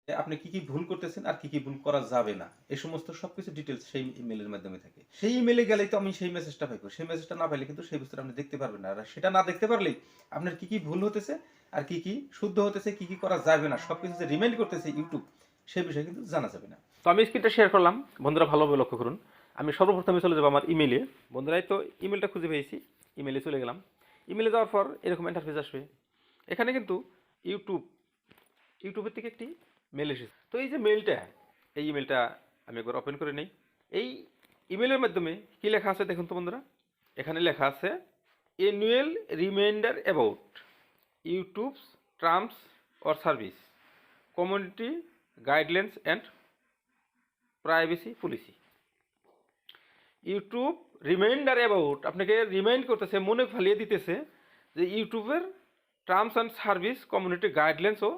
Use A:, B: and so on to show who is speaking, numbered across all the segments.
A: আপনি কি ভুল করতেছেন আর কি ভুল করা যাবে না। এই সমস্ত সবকিছু ডিটেইলস সেই ইমেইলের মাধ্যমে থাকে। সেই ইমেইলে গেলেই তো আমি সেই মেসেজটা পাইবো। সেই মেসেজটা না পাইলে কিন্তু সেই বস্তুটা আপনি দেখতে পারবেন না। আর সেটা না দেখতে পারলেই আপনার কি ভুল হতেছে আর কি শুদ্ধ হতেছে, কি করা যাবে না, সবকিছু যে রিমাইন্ড করতেছে YouTube, সেই বিষয়ে কিন্তু জানা যাবে না। তো আমি স্ক্রিনটা শেয়ার করলাম। বন্ধুরা ভালোভাবে লক্ষ্য করুন। আমি সর্বপ্রথমে চলে যাবো আমার ইমেইলে। বন্ধুরাই তো ইমেইলটা খুঁজে পেয়েছি। ইমেইলে চলে গেলাম। ইমেইলে যাওয়ার পর এরকম ইন্টারফেস আসবে। এখানে কিন্তু ইউটিউবের থেকে একটি মেল এসেছে। তো এই যে মেলটা, এই ইমেলটা আমি একবার ওপেন করে নেই। এই ইমেলের মাধ্যমে কি লেখা আছে দেখুন তো বন্ধুরা। এখানে লেখা আছে annual reminder about YouTube's terms or service, community guidelines and privacy policy. YouTube reminder about, আপনাকে রিমাইন্ড করতেছে, মনে ফালিয়ে দিতেছে যে ইউটিউবের terms and service, community guidelines ও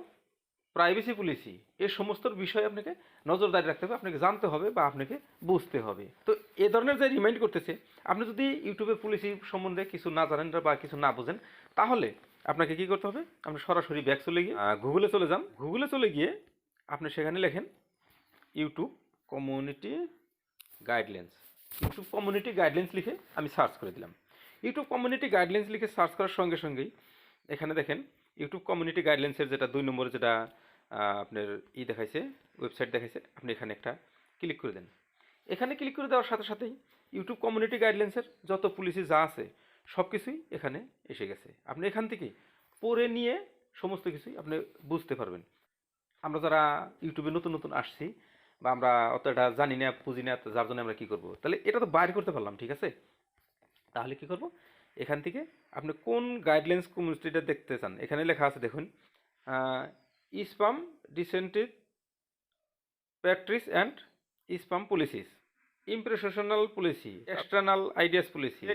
A: প্রাইভেসি পলিসি, এই সমস্ত বিষয় আপনাকে নজরদারি রাখতে হবে, আপনাকে জানতে হবে বা আপনাকে বুঝতে হবে। তো এ ধরনের যে রিমাইন্ড করতেছে, আপনি যদি ইউটিউবের পলিসি সম্বন্ধে কিছু না জানেন বা কিছু না বোঝেন, তাহলে আপনাকে কি করতে হবে, আপনি সরাসরি ব্যাক চলে গিয়ে গুগলে চলে যান। গুগলে চলে গিয়ে আপনি সেখানে লেখেন YouTube community guidelines. YouTube community guidelines লিখে আমি সার্চ করে দিলাম। ইউটিউব কমিউনিটি গাইডলাইন্স লিখে সার্চ করার সঙ্গে সঙ্গেই এখানে দেখেন ইউটিউব কমিউনিটি গাইডলাইন্সের যেটা 2 নম্বরে যেটা আপনার দেখাইছে, ওয়েবসাইট দেখাইছে, আপনি এখানে একটা ক্লিক করে দেন। এখানে ক্লিক করে দেওয়ার সাথে সাথেই ইউটিউব কমিউনিটি গাইডলাইন্সের যত পলিসি যা আছে সব কিছুই এখানে এসে গেছে। আপনি এখান থেকে পড়ে নিয়ে সমস্ত কিছুই আপনি বুঝতে পারবেন। আমরা যারা ইউটিউবে নতুন নতুন আসছি বা আমরা অতটা জানি না বুঝি না, যার জন্য আমরা কী করবো, তাহলে এটা তো বাইর করতে পারলাম, ঠিক আছে। তাহলে কি করব, এখান থেকে আপনি কোন গাইডলাইন্স কমিউনিটিটা দেখতে চান, এখানে লেখা আছে দেখুন, spam deceptive practice and spam policies, impersonation policy, external ideas policy,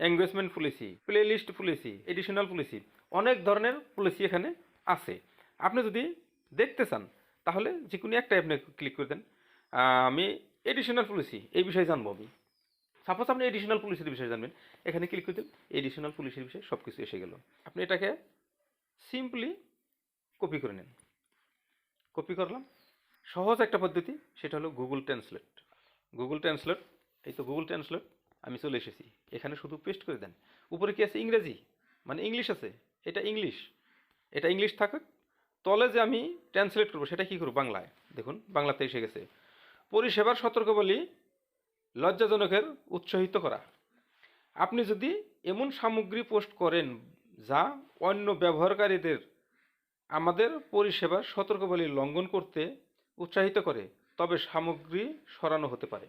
A: engagement policy, playlist policy, additional policy, অনেক ধরনের পলিসি এখানে আছে। আপনি যদি দেখতে চান তাহলে যে কোনো একটাই আপনি ক্লিক করে দেন। আমি এডিশনাল পলিসি এই বিষয়ে জানবো। আমি সাপোজ আপনি এডিশনাল পলিসির বিষয়ে জানবেন, এখানে ক্লিক করে দেন, এডিশনাল পলিসির বিষয়ে সব কিছু এসে গেল। আপনি এটাকে সিম্পলি কপি করে নেন। কপি করলাম, সহজ একটা পদ্ধতি, সেটা হলো গুগল ট্রান্সলেট। গুগল ট্রান্সলেট, এই তো গুগল ট্রান্সলেট, আমি চলে এসেছি। এখানে শুধু পেস্ট করে দেন। উপরে কি আছে, ইংরেজি, মানে ইংলিশ আছে, এটা ইংলিশ, এটা ইংলিশ থাকুক। তলে যে আমি ট্রান্সলেট করবো সেটা কী করবো, বাংলায়। দেখুন বাংলাতে এসে গেছে। পরিষেবার সতর্কবাণী লজ্জাজনকের উৎসাহিত করা। আপনি যদি এমন সামগ্রী পোস্ট করেন যা অন্য ব্যবহারকারীদের আমাদের পরিষেবার সতর্কবাণী লঙ্ঘন করতে উৎসাহিত করে, তবে সামগ্রী সরানো হতে পারে।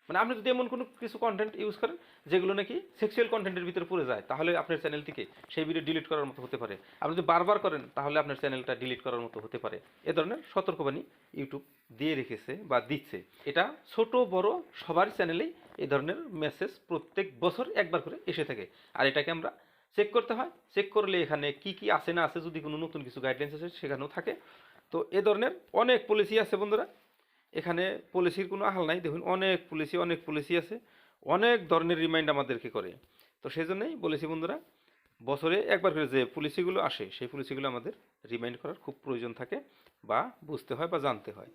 A: মানে আপনি যদি এমন কোনো কিছু কন্টেন্ট ইউজ করেন যেগুলো নাকি সেক্সুয়াল কন্টেন্টের ভিতরে পড়ে যায়, তাহলে আপনার চ্যানেল থেকে সেই ভিডিও ডিলিট করার মতো হতে পারে। আপনি যদি বারবার করেন তাহলে আপনার চ্যানেলটা ডিলিট করার মতো হতে পারে। এ ধরনের সতর্কবাণী ইউটিউব দিয়ে রেখেছে বা দিচ্ছে। এটা ছোট বড় সবার চ্যানেলেই এই ধরনের মেসেজ প্রত্যেক বছর একবার করে এসে থাকে। আর এটাকে আমরা চেক করতে হয়। চেক করলে এখানে কি আছে না আছে, যদি কোনো নতুন কিছু গাইডলাইন্স আছে সেখানেও থাকে। তো এ ধরনের অনেক পলিসি আছে বন্ধুরা। এখানে পলিসির কোনো আহাল নাই। দেখুন অনেক পলিসি আছে, অনেক ধরনের রিমাইন্ড আমাদেরকে করে। তো সেই জন্যই বলেছি বন্ধুরা, বছরে একবার করে যে পলিসিগুলো আসে সেই পলিসিগুলো আমাদের রিমাইন্ড করার খুব প্রয়োজন থাকে বা বুঝতে হয় বা জানতে হয়।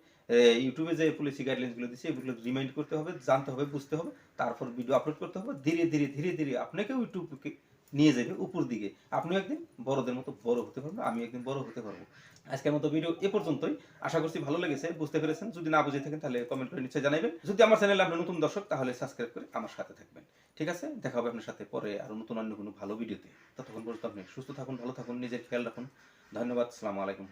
A: ইউটিউবে যে পলিসি গাইডলাইন্সগুলো দিচ্ছে এগুলো রিমাইন্ড করতে হবে, জানতে হবে, বুঝতে হবে, তারপর ভিডিও আপলোড করতে হবে। ধীরে আপনাকেও ইউটিউবকে নিয়ে যাবে উপর দিকে। আপনিও একদিন বড়দের মতো বড় হতে পারবেন, আমি একদিন বড় হতে পারবো। আজকের মতো ভিডিও এ পর্যন্তই। আশা করছি ভালো লেগেছে, বুঝতে পেরেছেন। যদি না বুঝে থাকেন তাহলে কমেন্ট করে নিশ্চয়ই জানাবেন। যদি আমার চ্যানেলে আপনি নতুন দর্শক তাহলে সাবস্ক্রাইব করে আমার সাথে থাকবেন। ঠিক আছে, দেখা হবে আপনার সাথে পরে আরো নতুন অন্য কোনো ভালো ভিডিওতে। ততক্ষণ পর্যন্ত আপনি সুস্থ থাকুন, ভালো থাকুন, নিজের খেয়াল রাখুন। ধন্যবাদ। আসসালামু আলাইকুম।